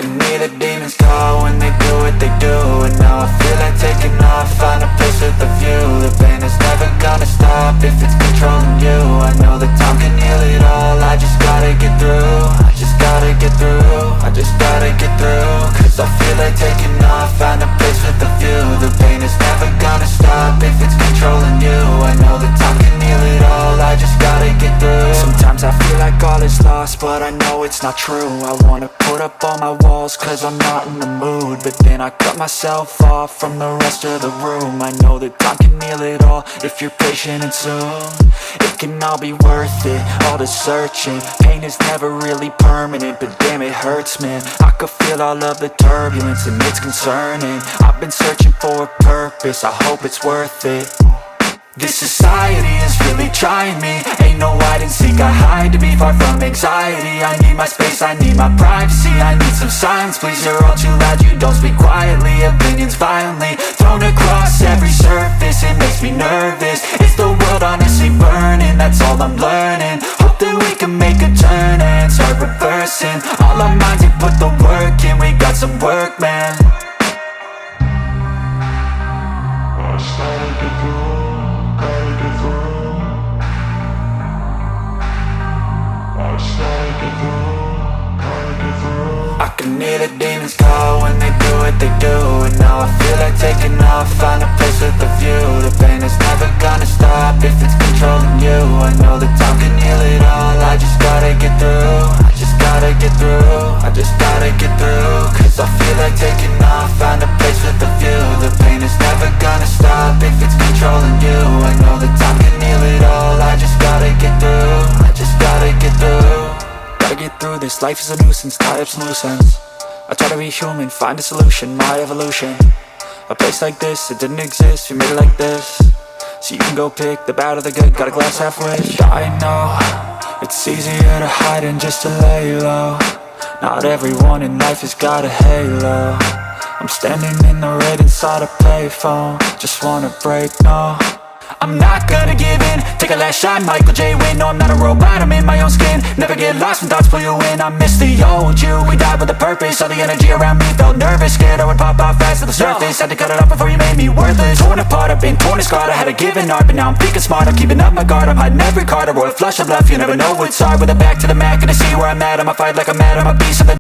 can hear the demons call when they do what they do. And now I feel like taking off, find a place with a view. The pain is never gonna stop if it's controlling you. I know that time can heal it all, I just gotta get through. I just gotta get through, I just gotta get through. Cause I feel like taking off, find a place with a view. The pain is never gonna stop if it's controlling you. I know that time can heal it all, I just gotta get through. Sometimes I feel like all is lost, but I know it's not true. I wanna put up all my walls cause I'm not in the mood, but then I cut myself off from the rest of the room. I know that time can heal it all if you're patient and soon it can all be worth it, all the searching. Pain is never really permanent, but damn it hurts, man. I could feel all of the turbulence and it's concerning. I've been searching for a purpose, I hope it's worth it. This society is really trying me. Ain't no hide and seek, I hide to be far from anxiety. I need my space, I need my privacy. I need some silence, please, you're all too loud. You don't speak quietly, opinions violently thrown across every surface. It makes me nervous, is the world honestly burning? That's all I'm learning. Hope that we can make a turn and start reversing all our minds and put the work in. We got some work, man. I started to grow. I can hear the demons call when they do what they do. And now I feel like taking off, find a place with a view. The pain is never gonna stop if it's controlling you. I know that time can heal it all, I just gotta get through. I just gotta get through, I just gotta get through. Cause I feel like taking off, find a place with a view. The pain is never gonna stop if it's controlling you. I know that time can heal it all, I just gotta get through. I just gotta get through. Gotta get through this, life is a nuisance, tie up some loose ends. I try to be human, find a solution, my evolution. A place like this, it didn't exist, we made it like this. So you can go pick the bad or the good, got a glass half wish. I know, it's easier to hide than just to lay low. Not everyone in life has got a halo. I'm standing in the red inside a payphone, just wanna break, no. I'm not gonna give in, take a last shot, Michael J. Win. No, I'm not a robot, I'm in my own skin. Never get lost when thoughts pull you in. I miss the old you, we died with a purpose. All the energy around me felt nervous, scared I would pop off fast to the surface. Had to cut it off before you made me worthless. Torn apart, I've been torn and scarred. I had a given art, but now I'm thinking smart. I'm keeping up my guard, I'm hiding every card. A royal flush of love, you never know what's hard. With a back to the mat, gonna see where I'm at. I'ma fight like I'm mad, I'm a beast of the